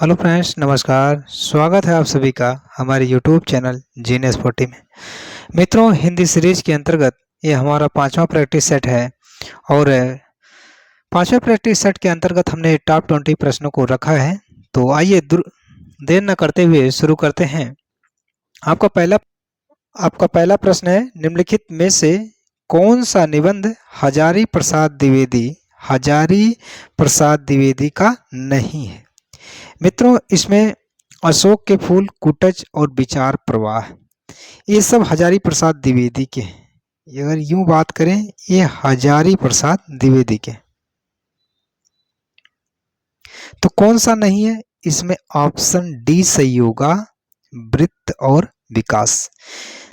Hello friends, नमस्कार। स्वागत है आप सभी का हमारे यूट्यूब चैनल जीनियस 40 में। मित्रों, हिंदी सीरीज के अंतर्गत ये हमारा पांचवा प्रैक्टिस सेट है और पांचवें प्रैक्टिस सेट के अंतर्गत हमने टॉप 20 प्रश्नों को रखा है। तो आइए देर न करते हुए शुरू करते हैं। आपका पहला प्रश्न है, निम्नलिखित में से कौन सा निबंध हजारी प्रसाद द्विवेदी का नहीं है? मित्रों, इसमें अशोक के फूल, कुटज और विचार प्रवाह, ये सब हजारी प्रसाद द्विवेदी के हैं। अगर यूं बात करें, ये हजारी प्रसाद द्विवेदी के। तो कौन सा नहीं है? इसमें ऑप्शन डी सही होगा, वृत्त और विकास।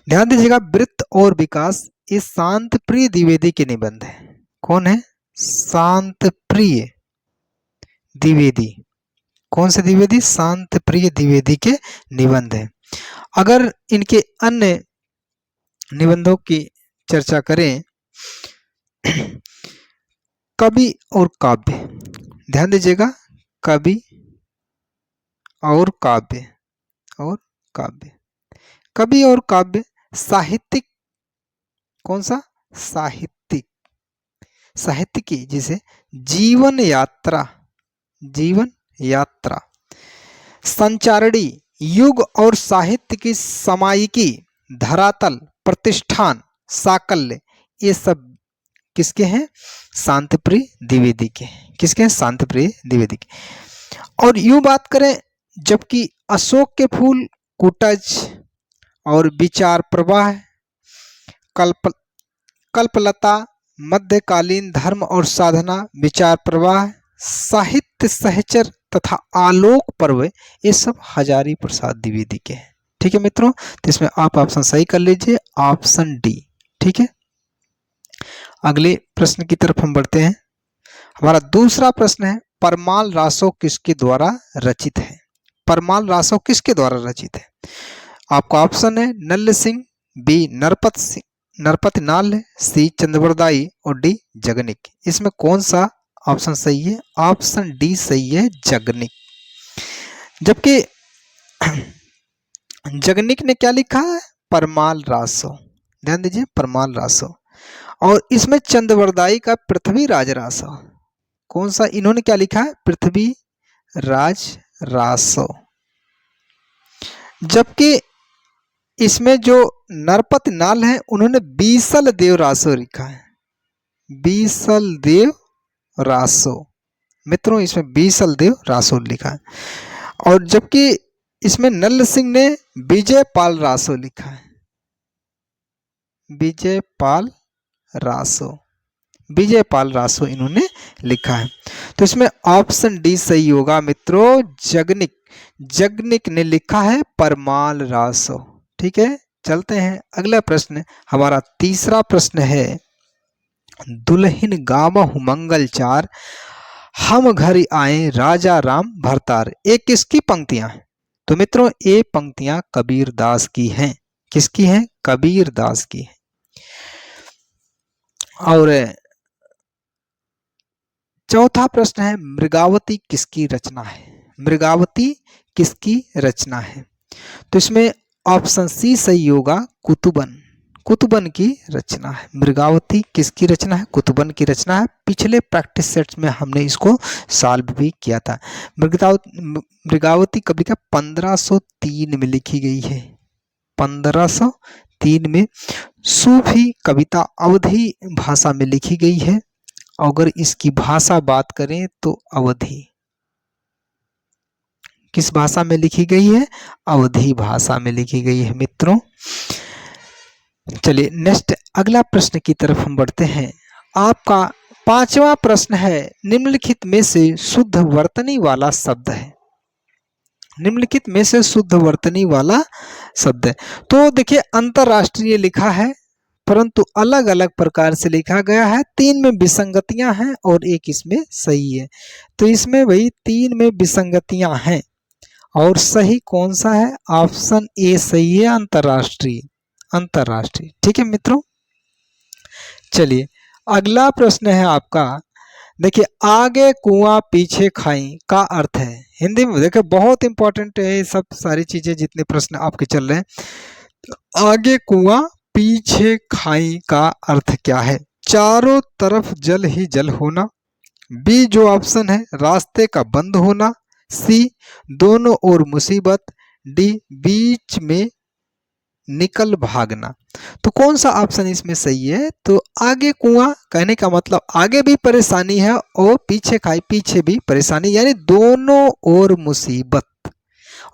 ध्यान दीजिएगा, वृत्त और विकास ये शांत प्रिय द्विवेदी के निबंध है। कौन है? शांत प्रिय द्विवेदी। कौन से द्विवेदी? शांत प्रिय द्विवेदी के निबंध है। अगर इनके अन्य निबंधों की चर्चा करें, कवि और काव्य, ध्यान दीजिएगा, कवि और काव्य कवि और काव्य साहित्यिक। कौन सा? साहित्यिकी, जिसे जीवन यात्रा, संचारणी, युग और साहित्य की समायिकी, धरातल, प्रतिष्ठान, साकल्य, ये सब किसके हैं? शांतप्रिय द्विवेदी के। किसके हैं? शांतप्रिय द्विवेदी के। और यूं बात करें, जबकि अशोक के फूल, कुटज और विचार प्रवाह, कल्पलता, मध्यकालीन धर्म और साधना, विचार प्रवाह, साहित्य सहचर तथा आलोक पर्व, ये सब हजारी प्रसाद द्विवेदी के हैं। ठीक है मित्रों, तो इसमें आप ऑप्शन सही कर लीजिए, ऑप्शन डी। ठीक है, अगले प्रश्न की तरफ हम बढ़ते हैं। हमारा दूसरा प्रश्न है, परमाल रासो किसके द्वारा रचित है? परमाल रासो किसके द्वारा रचित है? आपका ऑप्शन है नल्ल सिंह, बी नरपत नाल, सी चंद्रवरदाई और डी जगनिक। इसमें कौन सा ऑप्शन सही है? ऑप्शन डी सही है, जगनिक। जबकि जगनिक ने क्या लिखा है? परमाल रासो। ध्यान दीजिए, परमाल रासो। और इसमें चंद्रवरदाई का पृथ्वीराज रासो। कौन सा इन्होंने क्या लिखा है? पृथ्वीराज रासो। जबकि इसमें जो नरपत नाल है, उन्होंने बीसल देव रासो लिखा है। बीसल देव रासो। मित्रों, इसमें बीसल देव रासो लिखा है। और जबकि इसमें नल्ल सिंह ने विजयपाल रासो लिखा है। विजयपाल रासो इन्होंने लिखा है। तो इसमें ऑप्शन डी सही होगा मित्रों, जगनिक ने लिखा है परमाल रासो। ठीक है, चलते हैं अगला प्रश्न। हमारा तीसरा प्रश्न है, दुल्हिन गावहु मंगल चार, हम घर आए राजा राम भरतार, ये किसकी पंक्तियां हैं? तो मित्रों, ये पंक्तियां कबीर दास की हैं। किसकी हैं? कबीर दास की है। और चौथा प्रश्न है, मृगावती किसकी रचना है? मृगावती किसकी रचना है? तो इसमें ऑप्शन सी सही होगा, कुतुबन की रचना है। मृगावती किसकी रचना है? कुतुबन की रचना है। पिछले प्रैक्टिस सेट्स में हमने इसको सॉल्व भी किया था। मृगावती कब लिखा? 1503 में लिखी गई है। 1503 में सूफी कविता अवधी भाषा में लिखी गई है। अगर इसकी भाषा बात करें तो अवधी। किस भाषा में लिखी गई है? अवधी भाषा में लिखी गई है मित्रों। चलिए नेक्स्ट अगला प्रश्न की तरफ हम बढ़ते हैं। आपका पांचवा प्रश्न है, निम्नलिखित में से शुद्ध वर्तनी वाला शब्द है। निम्नलिखित में से शुद्ध वर्तनी वाला शब्द है। तो देखिए, अंतरराष्ट्रीय लिखा है, परंतु अलग अलग प्रकार से लिखा गया है। 3 में विसंगतियां हैं और 1 इसमें सही है। तो इसमें भाई 3 में विसंगतियां हैं और सही कौन सा है? ऑप्शन ए सही है, अंतरराष्ट्रीय। ठीक है मित्रों, चलिए अगला प्रश्न है आपका, देखिए आगे कुआं पीछे खाई का अर्थ है हिंदी में, देखिए बहुत इंपॉर्टेंट है ये सब सारी चीजें, जितने प्रश्न आपके चल रहे हैं। आगे कुआं पीछे खाई का अर्थ क्या है? चारों तरफ जल ही जल होना, बी जो ऑप्शन है रास्ते का बंद होना, सी दोनों ओर मुसीबत, डी बीच में निकल भागना। तो कौन सा ऑप्शन इसमें सही है? तो आगे कुआं कहने का मतलब आगे भी परेशानी है और पीछे खाई पीछे भी परेशानी, यानी दोनों ओर मुसीबत।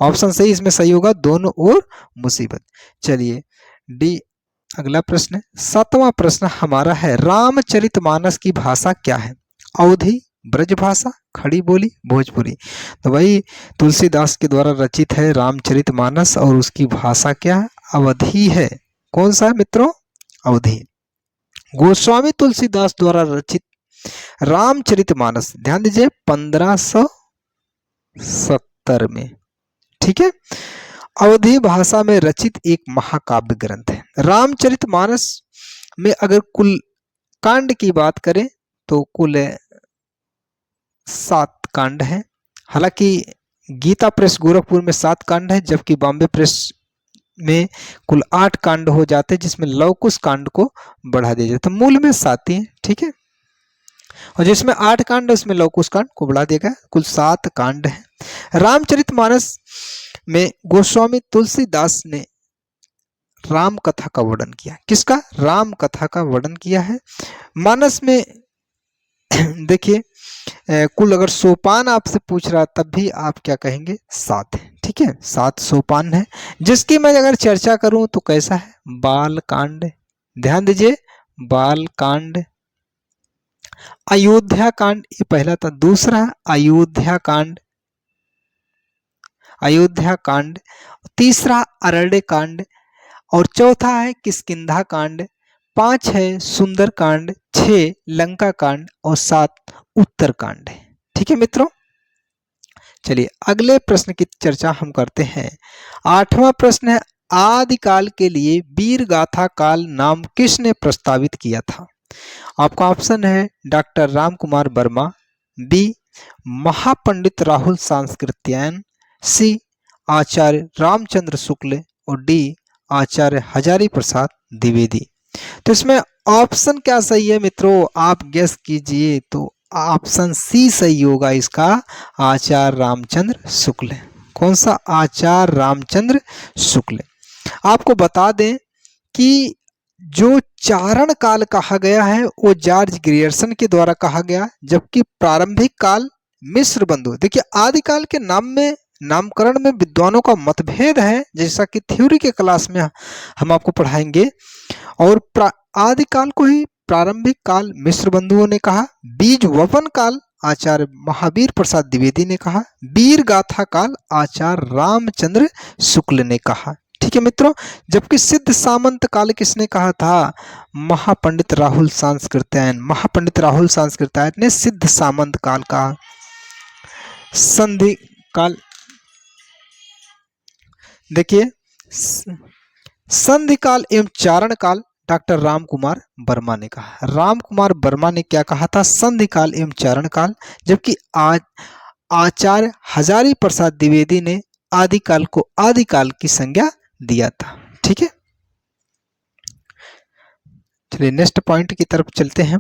ऑप्शन सही इसमें सही होगा, दोनों ओर मुसीबत। चलिए डी अगला प्रश्न, 7वां प्रश्न हमारा है रामचरितमानस की भाषा क्या है? अवधी, ब्रजभाषा, खड़ी बोली, भोजपुरी। तो भाई तुलसीदास के द्वारा रचित है रामचरितमानस और उसकी भाषा क्या है? अवधी है। कौन सा है मित्रों? अवधी। गोस्वामी तुलसीदास द्वारा रचित रामचरितमानस, ध्यान दीजिए 1570 में, ठीक है, अवधी भाषा में रचित एक महाकाव्य ग्रंथ है। रामचरितमानस में अगर कुल कांड की बात करें तो कुल 7 कांड हैं। हालांकि गीता प्रेस गोरखपुर में 7 कांड है, जबकि बॉम्बे प्रेस में कुल 8 कांड हो जाते हैं, जिसमें लवकुश कांड को बढ़ा दिया जाता है। मूल में 7 ही है, ठीक है, और जिसमें 8 कांड है उसमें लवकुश कांड को बढ़ा दिया गया, कुल 7 कांड है। रामचरितमानस में गोस्वामी तुलसीदास ने राम कथा का वर्णन किया। किसका? राम कथा का वर्णन किया है। मानस में देखिए कुल अगर सोपान आपसे पूछ रहा तब भी आप क्या कहेंगे? 7 है, ठीक है, 7 सोपान है। जिसकी मैं अगर चर्चा करूं तो कैसा है? बाल कांड, ध्यान दीजिए, बाल कांड। अयोध्या कांड ये पहला था, दूसरा अयोध्या कांड, अयोध्या कांड, तीसरा अरण्य कांड, और चौथा है किष्किंधा कांड, 5 है सुंदर कांड, 6 लंका कांड और 7 उत्तर कांड है। ठीक है मित्रों, चलिए अगले प्रश्न की चर्चा हम करते हैं। 8वां प्रश्न है आदिकाल के लिए वीर गाथा काल नाम किसने प्रस्तावित किया था? आपका ऑप्शन है डॉक्टर राम कुमार वर्मा, बी महापंडित राहुल सांस्कृत्यायन, सी आचार्य रामचंद्र शुक्ल और डी आचार्य हजारी प्रसाद द्विवेदी। तो इसमें ऑप्शन क्या सही है मित्रों? आप गेस कीजिए। तो ऑप्शन सी सही होगा इसका, आचार्य रामचंद्र शुक्ल। कौन सा? आचार्य रामचंद्र शुक्ल। आपको बता दें कि जो चारण काल कहा गया है वो जॉर्ज ग्रियर्सन के द्वारा कहा गया, जबकि प्रारंभिक काल मिस्र बंधु। देखिए आदिकाल के नाम में नामकरण में विद्वानों का मतभेद है, जैसा कि थ्योरी के क्लास में हम आपको पढ़ाएंगे। और आदिकाल को ही प्रारंभिक काल मिस्र बंधुओं ने कहा, बीज वपन काल आचार्य महावीर प्रसाद द्विवेदी ने कहा, वीर गाथा काल आचार्य रामचंद्र शुक्ल ने कहा। ठीक है मित्रों, जबकि सिद्ध सामंत काल किसने कहा था? महापंडित राहुल सांस्कृत्यायन। महापंडित राहुल सांस्कृत्यायन ने सिद्ध सामंत काल कहा। संधि काल, देखिए संधि काल एवं चारण काल डॉक्टर राम कुमार वर्मा ने कहा। राम कुमार वर्मा ने क्या कहा था? संधि काल एवं चारण काल। जबकि आचार्य हजारी प्रसाद द्विवेदी ने आदिकाल को आदिकाल की संज्ञा दिया था। ठीक है, चलिए नेक्स्ट पॉइंट की तरफ चलते हैं।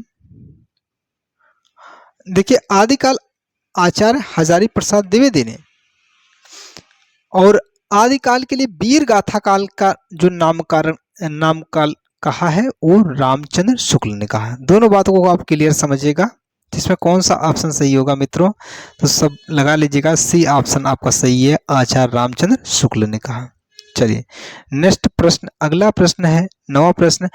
देखिए आदिकाल आचार्य हजारी प्रसाद द्विवेदी ने, और आदिकाल के लिए वीर गाथा काल का जो नामकाल कहा है वो रामचंद्र शुक्ल ने कहा। दोनों बातों को आप क्लियर समझिएगा। इसमें कौन सा ऑप्शन सही होगा मित्रों? तो सब लगा लीजिएगा, सी ऑप्शन आपका सही है, आचार्य रामचंद्र शुक्ल ने कहा। चलिए नेक्स्ट प्रश्न, अगला प्रश्न है 9वां प्रश्न,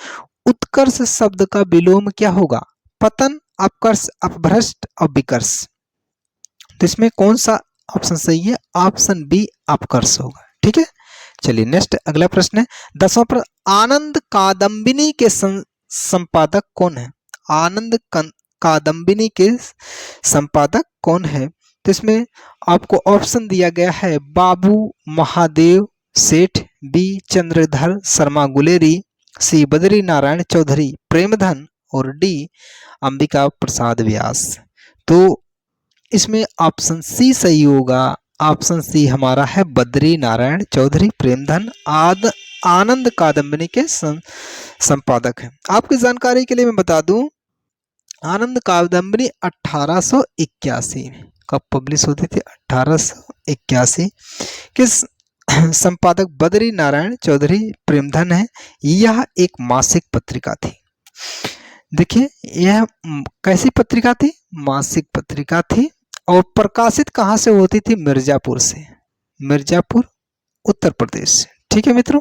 उत्कर्ष शब्द का विलोम क्या होगा? पतन, अपकर्ष, अपभ्रष्ट और विकर्ष। तो इसमें कौन सा ऑप्शन सही है? ऑप्शन बी अपकर्ष होगा। ठीक है, चलिए नेक्स्ट अगला प्रश्न है 10वां प्रश्न, आनंद कादंबिनी के संपादक कौन है? आनंद कादंबिनी के संपादक कौन है? तो इसमें आपको ऑप्शन दिया गया है बाबू महादेव सेठ, बी चंद्रधर शर्मा गुलेरी, सी बद्री नारायण चौधरी प्रेमधन और डी अंबिका प्रसाद व्यास। तो इसमें ऑप्शन सी सही होगा। ऑप्शन सी हमारा है बद्री नारायण चौधरी प्रेमधन आनंद कादम्बिनी के संपादक हैं। आपकी जानकारी के लिए मैं बता दूं, आनंद कादम्बिनी 1881 में कब पब्लिश होती थी? 1881। किस संपादक बद्री नारायण चौधरी प्रेमधन है। यह एक मासिक पत्रिका थी। देखिए यह कैसी पत्रिका थी? मासिक पत्रिका थी। और प्रकाशित कहाँ से होती थी? मिर्जापुर से, मिर्जापुर उत्तर प्रदेश से। ठीक है मित्रों,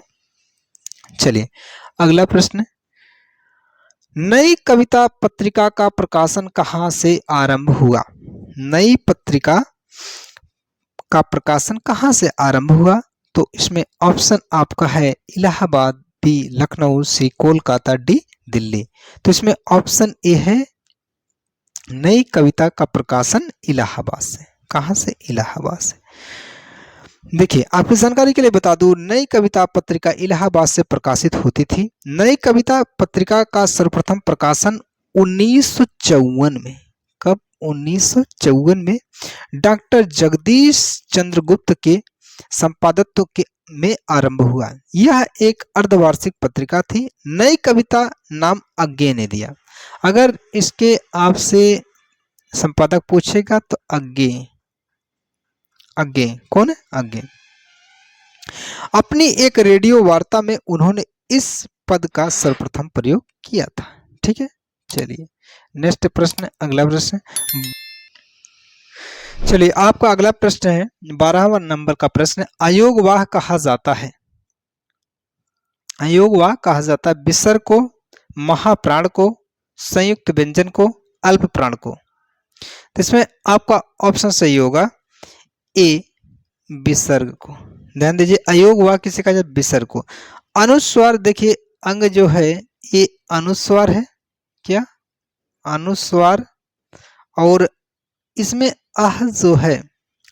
चलिए अगला प्रश्न। नई कविता पत्रिका का प्रकाशन कहाँ से आरंभ हुआ? नई पत्रिका का प्रकाशन कहाँ से आरंभ हुआ? तो इसमें ऑप्शन आपका है इलाहाबाद, बी लखनऊ, सी कोलकाता, डी दिल्ली। तो इसमें ऑप्शन ए है नई कविता का प्रकाशन इलाहाबाद से। कहां से? इलाहाबाद से। देखिए आपकी जानकारी के लिए बता दूं, नई कविता पत्रिका इलाहाबाद से प्रकाशित होती थी। नई कविता पत्रिका का सर्वप्रथम प्रकाशन 1954 में, कब? 1954 में डॉक्टर जगदीश चंद्रगुप्त के संपादकत्व के में आरंभ हुआ। यह एक अर्धवार्षिक पत्रिका थी। नई कविता नाम अज्ञे ने दिया। अगर इसके आपसे संपादक पूछेगा तो अज्ञे, अज्ञे कौन है? अज्ञे। अपनी एक रेडियो वार्ता में उन्होंने इस पद का सर्वप्रथम प्रयोग किया था। ठीक है, चलिए नेक्स्ट प्रश्न, अगला प्रश्न। चलिए आपका अगला प्रश्न है 12वां नंबर का प्रश्न। अयोगवाह कहा जाता है, अयोगवाह कहा जाता है विसर्ग को, महाप्राण को, संयुक्त व्यंजन को, अल्प प्राण को। तो इसमें आपका ऑप्शन सही होगा ए विसर्ग को। ध्यान दीजिए अयोगवाह किसे कहा जाता है? विसर्ग को। अनुस्वार देखिए अंग जो है ये अनुस्वार है, क्या? अनुस्वार। और इसमें आह जो है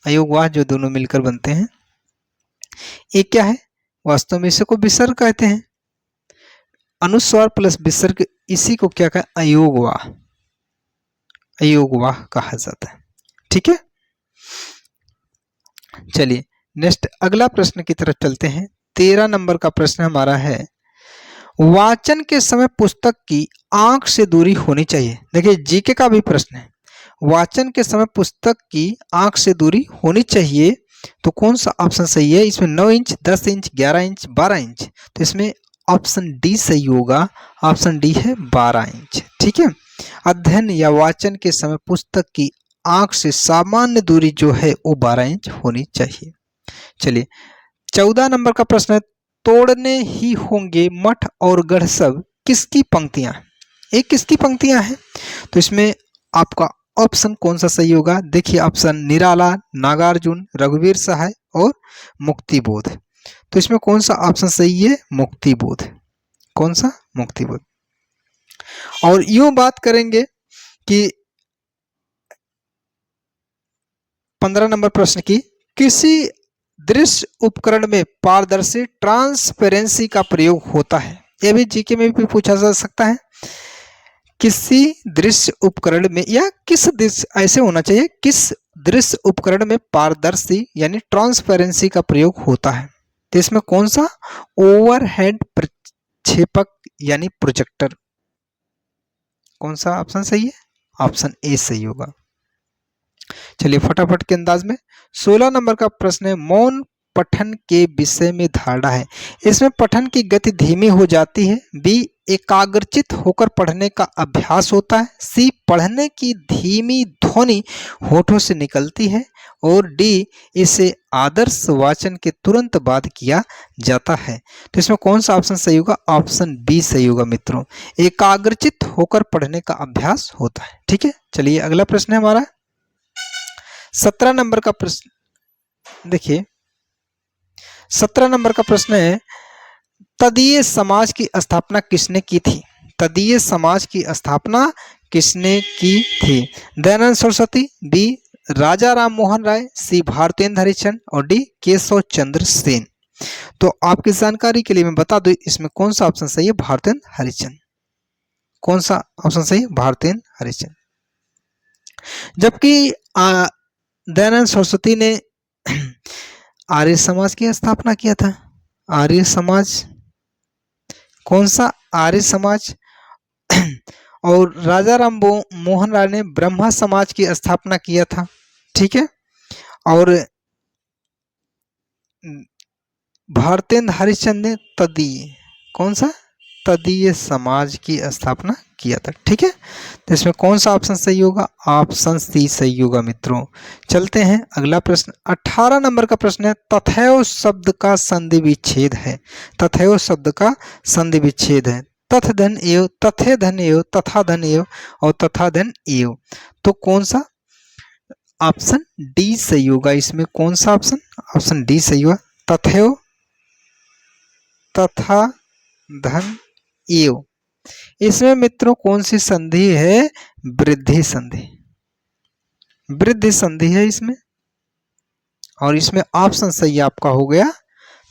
अयोगवाह जो दोनों मिलकर बनते हैं ये क्या है? वास्तव में इसे को विसर्ग कहते हैं। अनुस्वार प्लस विसर्ग, इसी को क्या कहा? अयोगवाह, अयोगवाह कहा जाता है। ठीक है, चलिए नेक्स्ट अगला प्रश्न की तरफ चलते हैं। 13 नंबर का प्रश्न हमारा है, वाचन के समय पुस्तक की आंख से दूरी होनी चाहिए। देखिए जीके का भी प्रश्न है, वाचन के समय पुस्तक की आंख से दूरी होनी चाहिए, तो कौन सा ऑप्शन सही है? इसमें 9 इंच, 10 इंच, 11 इंच, 12 इंच। तो इसमें ऑप्शन डी सही होगा। ऑप्शन डी है 12 इंच। ठीक है, अध्ययन या वाचन के समय पुस्तक की आंख से सामान्य दूरी जो है वो 12 इंच होनी चाहिए। चलिए 14 नंबर का प्रश्न है, तोड़ने ही होंगे मठ और गढ़ सब किसकी पंक्तियां? ये किसकी पंक्तियां हैं? तो इसमें आपका ऑप्शन कौन सा सही होगा? देखिए ऑप्शन निराला, नागार्जुन, रघुवीर सहाय और मुक्तिबोध। तो इसमें कौन सा ऑप्शन सही है? मुक्तिबोध। कौन सा? मुक्तिबोध। और यूं बात करेंगे कि 15 नंबर प्रश्न की, किसी दृश्य उपकरण में पारदर्शी ट्रांसपेरेंसी का प्रयोग होता है। यह भी जीके में भी पूछा जा सकता है। किसी दृश्य उपकरण में, या किस दृश्य, ऐसे होना चाहिए, किस दृश्य उपकरण में पारदर्शी यानी ट्रांसपेरेंसी का प्रयोग होता है। तो इसमें कौन सा? ओवरहेड प्रक्षेपक यानी प्रोजेक्टर। कौन सा ऑप्शन सही है? ऑप्शन ए सही होगा। चलिए फटाफट के अंदाज में 16 नंबर का प्रश्न है, मौन पठन के विषय में धारणा है। इसमें पठन की गति धीमी हो जाती है, बी एकाग्रचित होकर पढ़ने का अभ्यास होता है, सी पढ़ने की धीमी ध्वनि होठों से निकलती है, और डी इसे आदर्श वाचन के तुरंत बाद किया जाता है। तो इसमें कौन सा ऑप्शन सही होगा? ऑप्शन बी सही होगा मित्रों, एकाग्रचित होकर पढ़ने का अभ्यास होता है। ठीक है, चलिए अगला प्रश्न है हमारा 17 नंबर का प्रश्न। देखिए 17 नंबर का प्रश्न है, तदीय समाज की स्थापना किसने की थी? तदीय समाज की स्थापना किसने की थी? दयानंद सरस्वती, बी राजा राम मोहन राय, सी भारतेंद्र हरिश्चंद्र और डी केशव चंद्र सेन। तो आपकी जानकारी के लिए मैं बता दूं इसमें कौन सा ऑप्शन सही है? भारतेंद्र हरिश्चंद्र। कौन सा ऑप्शन सही है? भारतेंद्र हरिश्चंद्र। जबकि दयानंद सरस्वती ने आर्य समाज की स्थापना किया था। आर्य समाज कौन सा? आर्य समाज। और राजा राम मोहन राय ने ब्रह्मा समाज की स्थापना किया था। ठीक है। और भारतेंद्र हरिश्चंद्र ने तदीय, कौन सा? तदीय समाज की स्थापना किया था। ठीक है। तो इसमें कौन सा ऑप्शन सही होगा? ऑप्शन सी सही होगा मित्रों। चलते हैं अगला प्रश्न। 18 नंबर का प्रश्न है, तथैव शब्द का संधि विच्छेद है। तथैव शब्द का संधि विच्छेद है। तथ धन एव, तथे धन एव, तथा धन एव और तथा धन एव। तो कौन सा? ऑप्शन डी सही होगा। इसमें कौन सा ऑप्शन? ऑप्शन डी सही होगा। तथैव, तथा, धन, एव। इसमें मित्रों कौन सी संधि है? वृद्धि संधि। वृद्धि संधि है इसमें। और इसमें ऑप्शन सही आपका हो गया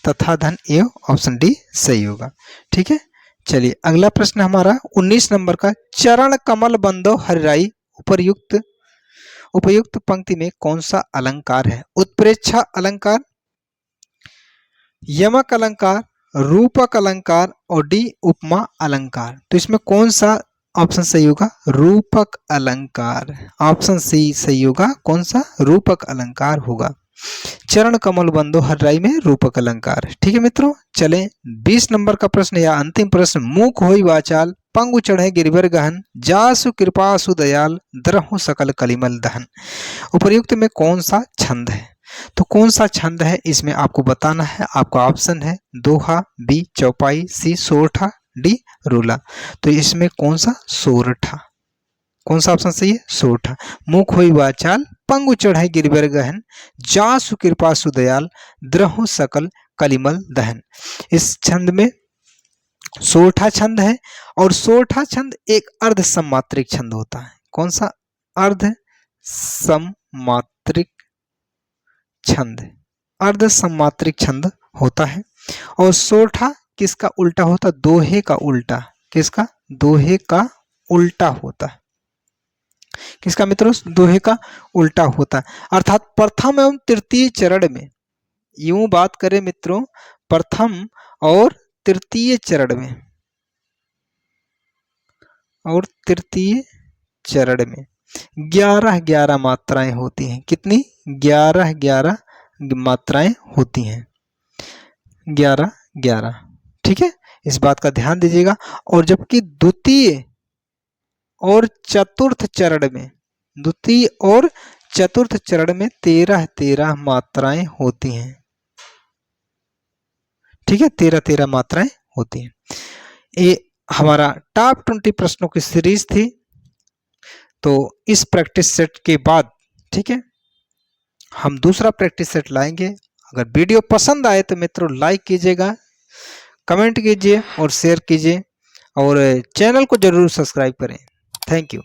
तथा धन एव, ऑप्शन डी सही होगा। ठीक है। चलिए अगला प्रश्न हमारा 19 नंबर का, चरण कमल बंदो हरिराई उपयुक्त पंक्ति में कौन सा अलंकार है? उत्प्रेक्षा अलंकार, यमक अलंकार, रूपक अलंकार और डी उपमा अलंकार। तो इसमें कौन सा ऑप्शन सही होगा? रूपक अलंकार। ऑप्शन सी सही होगा। कौन सा? रूपक अलंकार होगा। चरण कमल बंदो हरिराई में रूपक अलंकार। ठीक है मित्रों। चलें 20 नंबर का प्रश्न या अंतिम प्रश्न, मूक होई वाचाल पंगु चढ़े गिरिवर गहन जासु कृपा सुदयाल द्रहु सकल कलिमल दहन। उपर्युक्त में कौन सा छंद है? तो कौन सा छंद है इसमें आपको बताना है। आपका ऑप्शन है दोहा, बी चौपाई, सी सोरठा, डी रूला। तो इसमें कौन सा? सोरठा। कौन सा ऑप्शन सही है? सोरठा। मुख होई वाचाल पंगु चढ़ाई गिरिवर गहन जासु कृपा सुदयाल द्रहु सकल कलिमल दहन। इस छंद में सोरठा छंद है। और सोरठा छंद एक अर्ध सम्मात्रिक छंद होता है। कौन सा? अर्ध सम्मात्रिक छंद। अर्ध सम्मात्रिक छंद होता है। और सोरठा किसका उल्टा होता? दोहे का उल्टा। किसका? दोहे का उल्टा होता है। किसका मित्रों? दोहे का उल्टा होता है। अर्थात प्रथम एवं तृतीय चरण में, यूं बात करें मित्रों, प्रथम और तृतीय चरण में और तृतीय चरण में 11-11 मात्राएं होती हैं। कितनी? 11-11 मात्राएं होती हैं। 11-11। ठीक है। इस बात का ध्यान दीजिएगा। और जबकि द्वितीय और चतुर्थ चरण में, द्वितीय और चतुर्थ चरण में 13-13 मात्राएं होती हैं। ठीक है। 13-13 मात्राएं होती हैं। ये हमारा टॉप 20 प्रश्नों की सीरीज थी। तो इस प्रैक्टिस सेट के बाद, ठीक है, हम दूसरा प्रैक्टिस सेट लाएंगे। अगर वीडियो पसंद आए तो मित्रों लाइक कीजिएगा, कमेंट कीजिए और शेयर कीजिए और चैनल को जरूर सब्सक्राइब करें। Thank you.